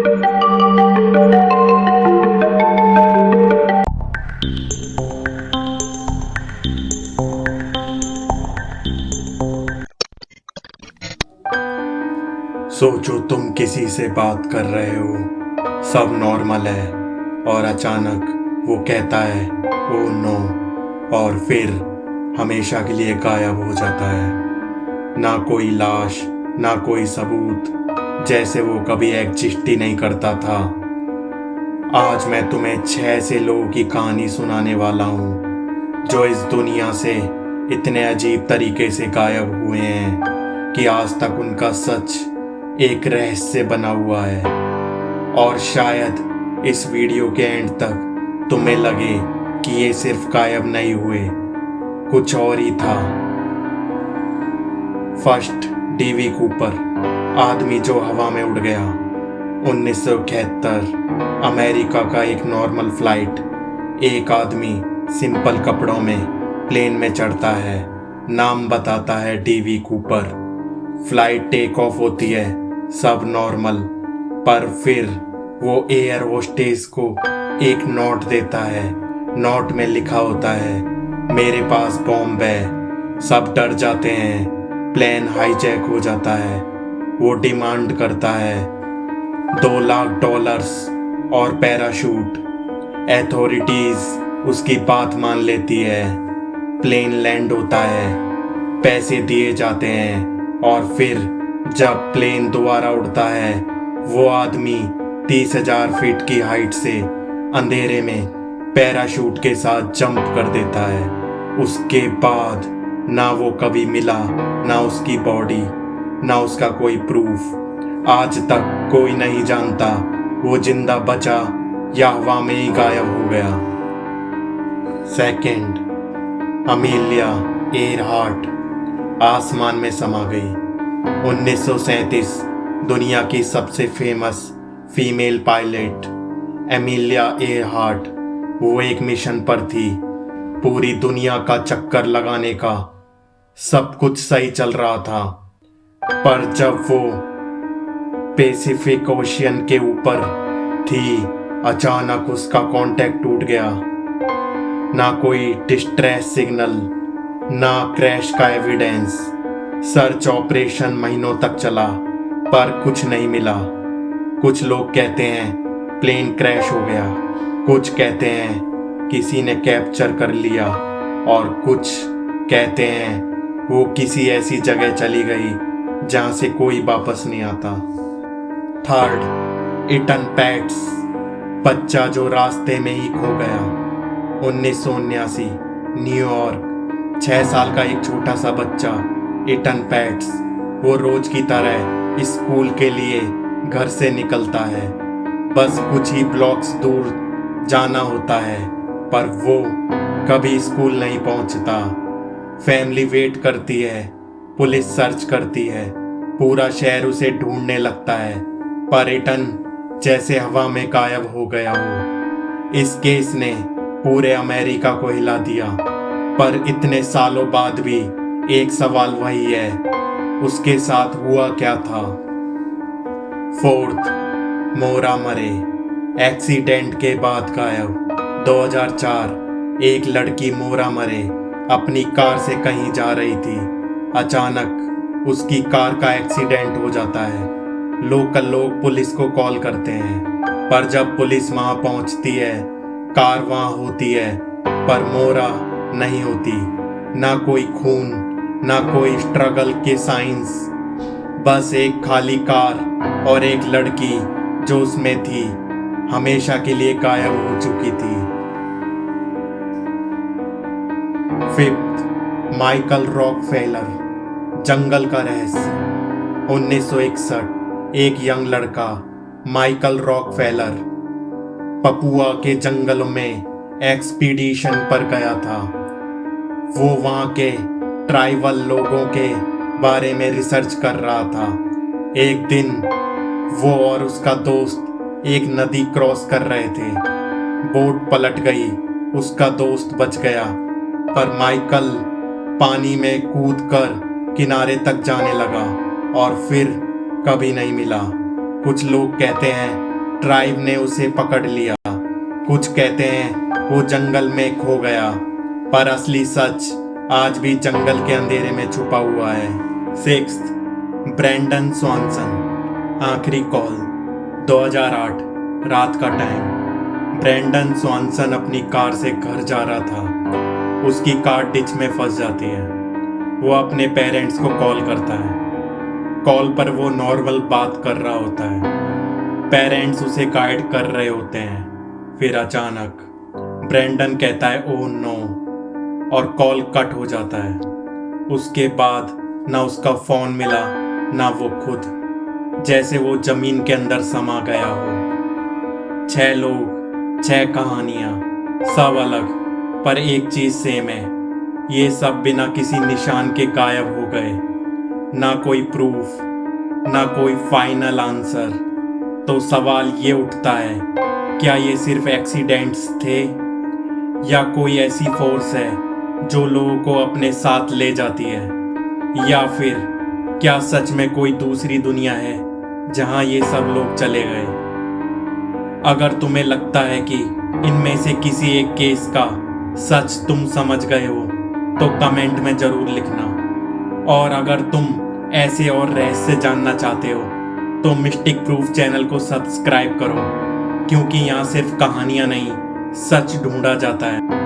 सोचो तुम किसी से बात कर रहे हो, सब नॉर्मल है, और अचानक वो कहता है ओ नो, और फिर हमेशा के लिए गायब हो जाता है। ना कोई लाश, ना कोई सबूत, जैसे वो कभी एग्जिस्ट ही नहीं करता था। आज मैं तुम्हें 6 ऐसे लोगों की कहानी सुनाने वाला हूँ जो इस दुनिया से इतने अजीब तरीके से गायब हुए हैं कि आज तक उनका सच एक रहस्य बना हुआ है। और शायद इस वीडियो के एंड तक तुम्हें लगे कि ये सिर्फ गायब नहीं हुए, कुछ और ही था। फर्स्ट, डीवी कूपर, आदमी जो हवा में उड़ गया। 1971, अमेरिका का एक नॉर्मल फ्लाइट। एक आदमी सिंपल कपड़ों में प्लेन में चढ़ता है, नाम बताता है D V Cooper. Flight take off होती है, सब नॉर्मल, पर फिर वो एयर होस्टेस को एक नोट देता है। नोट में लिखा होता है मेरे पास बॉम्ब है। सब डर जाते हैं, प्लेन हाईजैक हो जाता है। वो डिमांड करता है $2 लाख और पैराशूट। अथॉरिटीज उसकी बात मान लेती है। प्लेन लैंड होता है, पैसे दिए जाते हैं, और फिर जब प्लेन दोबारा उड़ता है, वो आदमी 30,000 फीट की हाइट से अंधेरे में पैराशूट के साथ जंप कर देता है। उसके बाद ना वो कभी मिला, ना उसकी बॉडी, ना उसका कोई प्रूफ। आज तक कोई नहीं जानता वो जिंदा बचा या हवा में ही गायब हो गया। सेकंड, अमेलिया एयरहार्ट आसमान में समा गई। 1937, दुनिया की सबसे famous female pilot Emilia Earhart, वो एक मिशन पर थी। पूरी दुनिया का चक्कर लगाने का सब कुछ सही चल रहा था, पर जब वो पैसिफिक ओशियन के ऊपर थी, अचानक उसका कांटेक्ट टूट गया। ना कोई डिस्ट्रेस सिग्नल, ना क्रैश का एविडेंस। सर्च ऑपरेशन महीनों तक चला, पर कुछ नहीं मिला। कुछ लोग कहते हैं प्लेन क्रैश हो गया, कुछ कहते हैं किसी ने कैप्चर कर लिया, और कुछ कहते हैं वो किसी ऐसी जगह चली गई जहां से कोई वापस नहीं आता। थर्ड, इटन पैट्स, बच्चा जो रास्ते में ही खो गया। 1979, न्यूयॉर्क, 6 साल का एक छोटा सा बच्चा इटन पैट्स, वो रोज की तरह स्कूल के लिए घर से निकलता है। बस कुछ ही ब्लॉक्स दूर जाना होता है, पर वो कभी स्कूल नहीं पहुंचता। फैमिली वेट करती है, पुलिस सर्च करती है, पूरा शहर उसे ढूंढने लगता है, पर इटन जैसे हवा में गायब हो गया हो। इस केस ने पूरे अमेरिका को हिला दिया, पर इतने सालों बाद भी एक सवाल वही है, उसके साथ हुआ क्या था। फोर्थ, मोरा मरे, एक्सीडेंट के बाद गायब। 2004, एक लड़की मोरा मरे अपनी कार से कहीं जा रही थी। अचानक उसकी कार का एक्सीडेंट हो जाता है। लोकल लोग पुलिस को कॉल करते हैं, पर जब पुलिस वहां पहुंचती है, कार वहां होती है, पर मोरा नहीं होती। ना कोई खून, ना कोई स्ट्रगल के साइंस, बस एक खाली कार और एक लड़की जो उसमें थी हमेशा के लिए गायब हो चुकी थी। फिफ्थ, माइकल रॉकफेलर, जंगल का रहस्य। 1961, एक यंग लड़का माइकल रॉकफेलर पपुआ के जंगलों में एक्सपीडिशन पर गया था। वो वहां के ट्राइबल लोगों के बारे में रिसर्च कर रहा था। एक दिन वो और उसका दोस्त एक नदी क्रॉस कर रहे थे। बोट पलट गई, उसका दोस्त बच गया, पर माइकल पानी में कूदकर किनारे तक जाने लगा और फिर कभी नहीं मिला। कुछ लोग कहते हैं ट्राइब ने उसे पकड़ लिया। कुछ कहते हैं वो जंगल में खो गया, पर असली सच आज भी जंगल के अंधेरे में छुपा हुआ है। 6, ब्रैंडन स्वॉनसन। आखिरी कॉल 2008 रात का टाइम। ब्रैंडन स्वॉनसन अपनी कार से घर जा रहा था। उसकी कार डिच में फंस जाती है। वो अपने पेरेंट्स को कॉल करता है। कॉल पर वो नॉर्मल बात कर रहा होता है। पेरेंट्स उसे गाइड कर रहे होते हैं। फिर अचानक ब्रैंडन कहता है ओह नो, और कॉल कट हो जाता है। उसके बाद ना उसका फोन मिला ना वो खुद, जैसे वो जमीन के अंदर समा गया हो। 6 लोग, 6 कहानियां, सब अलग, पर एक चीज सेम है। ये सब बिना किसी निशान के गायब हो गए। ना कोई प्रूफ, ना कोई फाइनल आंसर। तो सवाल ये उठता है, क्या ये सिर्फ एक्सीडेंट्स थे, या कोई ऐसी फोर्स है जो लोगों को अपने साथ ले जाती है, या फिर क्या सच में कोई दूसरी दुनिया है जहां ये सब लोग चले गए। अगर तुम्हें लगता है कि इनमें से किसी एक केस का सच तुम समझ गए हो तो कमेंट में जरूर लिखना। और अगर तुम ऐसे और रहस्य जानना चाहते हो तो मिस्टिक प्रूफ चैनल को सब्सक्राइब करो, क्योंकि यहाँ सिर्फ कहानियाँ नहीं, सच ढूंढा जाता है।